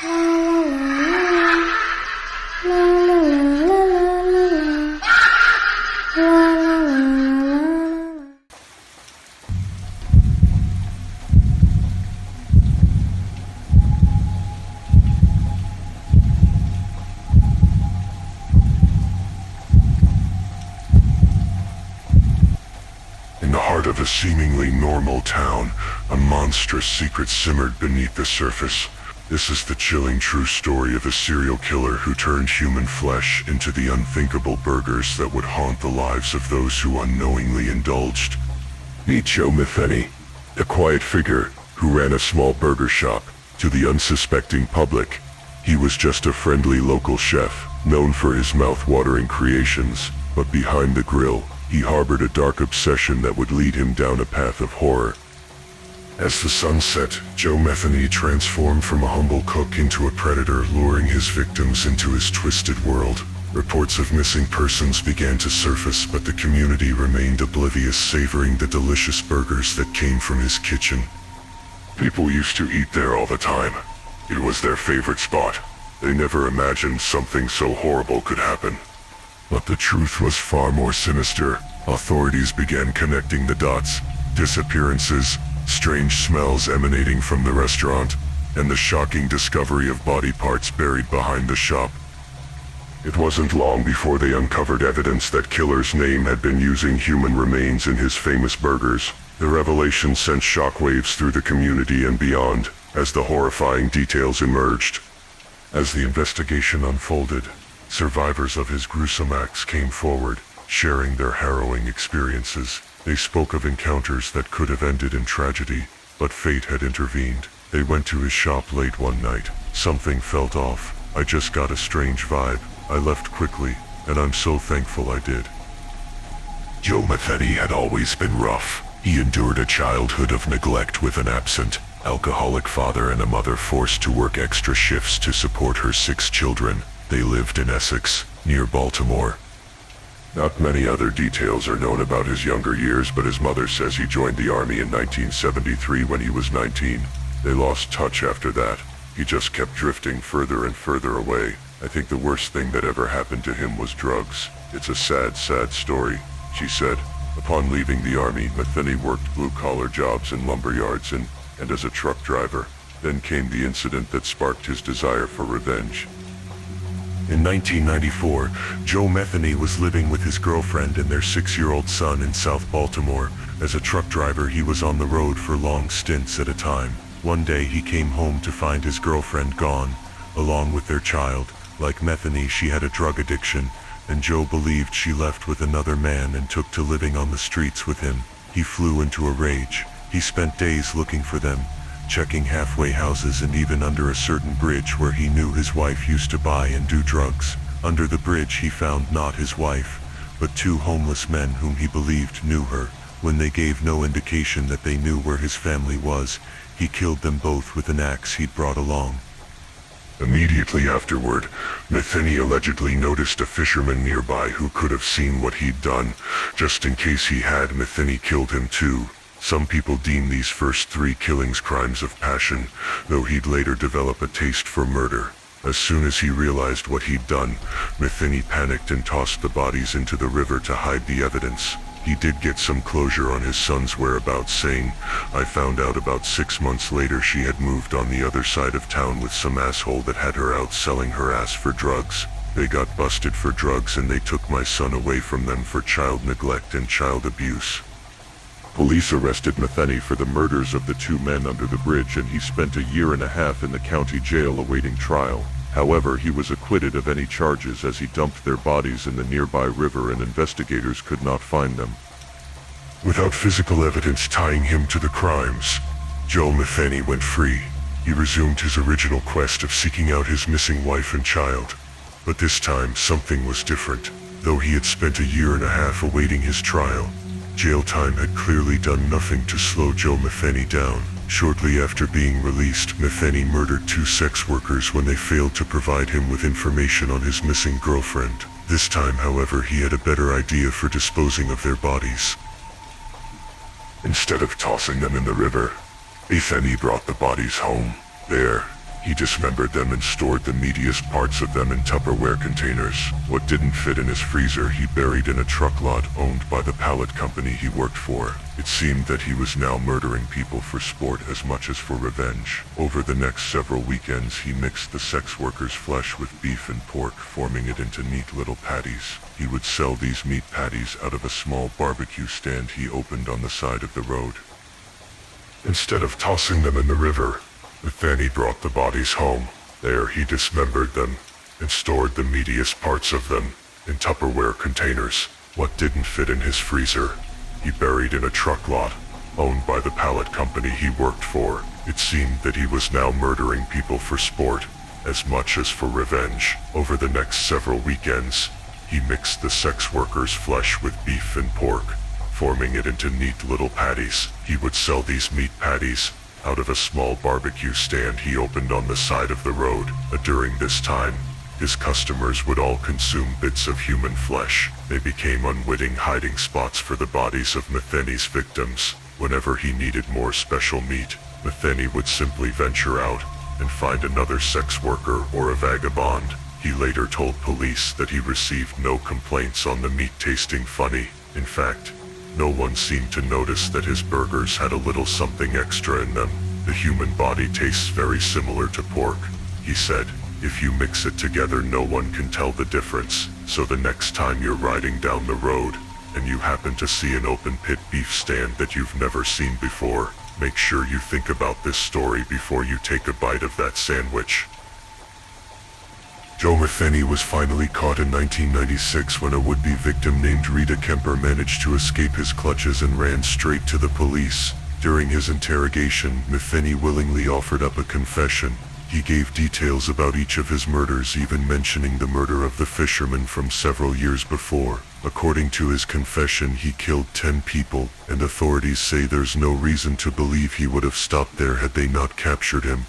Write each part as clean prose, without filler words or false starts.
In the heart of a seemingly normal town, a monstrous secret simmered beneath the surface. This is the chilling true story of a serial killer who turned human flesh into the unthinkable burgers that would haunt the lives of those who unknowingly indulged. Meet Joe Metheny, a quiet figure who ran a small burger shop. To the unsuspecting public, he was just a friendly local chef, known for his mouth-watering creations, but behind the grill, he harbored a dark obsession that would lead him down a path of horror. As the sun set, Joe Metheny transformed from a humble cook into a predator, luring his victims into his twisted world. Reports of missing persons began to surface, but the community remained oblivious, savoring the delicious burgers that came from his kitchen. People used to eat there all the time. It was their favorite spot. They never imagined something so horrible could happen. But the truth was far more sinister. Authorities began connecting the dots. Disappearances, strange smells emanating from the restaurant, and the shocking discovery of body parts buried behind the shop. It wasn't long before they uncovered evidence that killer's name had been using human remains in his famous burgers. The revelation sent shockwaves through the community and beyond, as the horrifying details emerged. As the investigation unfolded, survivors of his gruesome acts came forward, sharing their harrowing experiences. They spoke of encounters that could have ended in tragedy, but fate had intervened. They went to his shop late one night. Something felt off. I just got a strange vibe. I left quickly, and I'm so thankful I did. Joe Metheny had always been rough. He endured a childhood of neglect with an absent, alcoholic father and a mother forced to work extra shifts to support her 6 children. They lived in Essex, near Baltimore. Not many other details are known about his younger years, but his mother says he joined the army in 1973 when he was 19. They lost touch after that. He just kept drifting further and further away. I think the worst thing that ever happened to him was drugs. It's a sad, sad story, she said. Upon leaving the army, Metheny worked blue-collar jobs in lumber yards and as a truck driver. Then came the incident that sparked his desire for revenge. In 1994, Joe Metheny was living with his girlfriend and their 6-year-old son in South Baltimore. As a truck driver, he was on the road for long stints at a time. One day he came home to find his girlfriend gone, along with their child. Like Metheny, she had a drug addiction, and Joe believed she left with another man and took to living on the streets with him. He flew into a rage. He spent days looking for them, checking halfway houses and even under a certain bridge where he knew his wife used to buy and do drugs. Under the bridge he found not his wife, but 2 homeless men whom he believed knew her. When they gave no indication that they knew where his family was, he killed them both with an axe he'd brought along. Immediately afterward, Metheny allegedly noticed a fisherman nearby who could have seen what he'd done. Just in case he had, Metheny killed him too. Some people deem these first 3 killings crimes of passion, though he'd later develop a taste for murder. As soon as he realized what he'd done, Metheny panicked and tossed the bodies into the river to hide the evidence. He did get some closure on his son's whereabouts, saying, "I found out about 6 months later she had moved on the other side of town with some asshole that had her out selling her ass for drugs. They got busted for drugs and they took my son away from them for child neglect and child abuse." Police arrested Metheny for the murders of the 2 men under the bridge, and he spent a year and a half in the county jail awaiting trial. However, he was acquitted of any charges as he dumped their bodies in the nearby river and investigators could not find them. Without physical evidence tying him to the crimes, Joe Metheny went free. He resumed his original quest of seeking out his missing wife and child. But this time, something was different. Though he had spent a year and a half awaiting his trial, jail time had clearly done nothing to slow Joe Metheny down. Shortly after being released, Metheny murdered 2 sex workers when they failed to provide him with information on his missing girlfriend. This time, however, he had a better idea for disposing of their bodies. Instead of tossing them in the river, Metheny brought the bodies home. There, He dismembered them and stored the meatiest parts of them in Tupperware containers. What didn't fit in his freezer he buried in a truck lot owned by the pallet company he worked for. It seemed that he was now murdering people for sport as much as for revenge. Over the next several weekends he mixed the sex workers' flesh with beef and pork, forming it into neat little patties. He would sell these meat patties out of a small barbecue stand he opened on the side of the road. Instead of tossing them in the river, Metheny brought the bodies home. There he dismembered them and stored the meatiest parts of them in Tupperware containers. What didn't fit in his freezer he buried in a truck lot owned by the pallet company he worked for. It seemed that he was now murdering people for sport as much as for revenge. Over the next several weekends, he mixed the sex workers' flesh with beef and pork, forming it into neat little patties. He would sell these meat patties out of a small barbecue stand he opened on the side of the road. During this time, his customers would all consume bits of human flesh. They became unwitting hiding spots for the bodies of Metheny's victims. Whenever he needed more special meat, Metheny would simply venture out and find another sex worker or a vagabond. He later told police that he received no complaints on the meat tasting funny. In fact, no one seemed to notice that his burgers had a little something extra in them. The human body tastes very similar to pork, he said. If you mix it together, no one can tell the difference. So the next time you're riding down the road and you happen to see an open pit beef stand that you've never seen before, make sure you think about this story before you take a bite of that sandwich. Joe Metheny was finally caught in 1996 when a would-be victim named Rita Kemper managed to escape his clutches and ran straight to the police. During his interrogation, Metheny willingly offered up a confession. He gave details about each of his murders, even mentioning the murder of the fisherman from several years before. According to his confession, he killed 10 people, and authorities say there's no reason to believe he would have stopped there had they not captured him.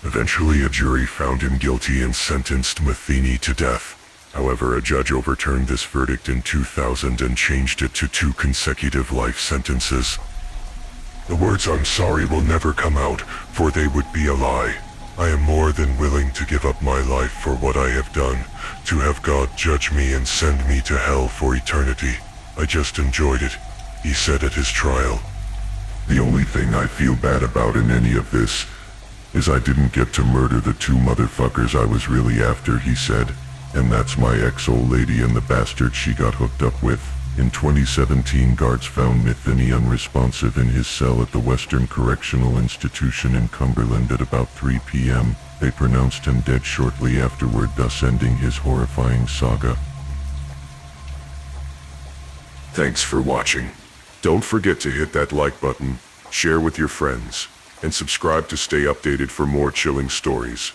Eventually, a jury found him guilty and sentenced Metheny to death. However, a judge overturned this verdict in 2000 and changed it to 2 consecutive life sentences. The words "I'm sorry" will never come out, for they would be a lie. I am more than willing to give up my life for what I have done, to have God judge me and send me to hell for eternity. I just enjoyed it, he said at his trial. The only thing I feel bad about in any of this is I didn't get to murder the 2 motherfuckers I was really after, he said. And that's my ex-old lady and the bastard she got hooked up with. In 2017, guards found Metheny unresponsive in his cell at the Western Correctional Institution in Cumberland at about 3 p.m. They pronounced him dead shortly afterward, thus ending his horrifying saga. Thanks for watching. Don't forget to hit that like button, share with your friends, and subscribe to stay updated for more chilling stories.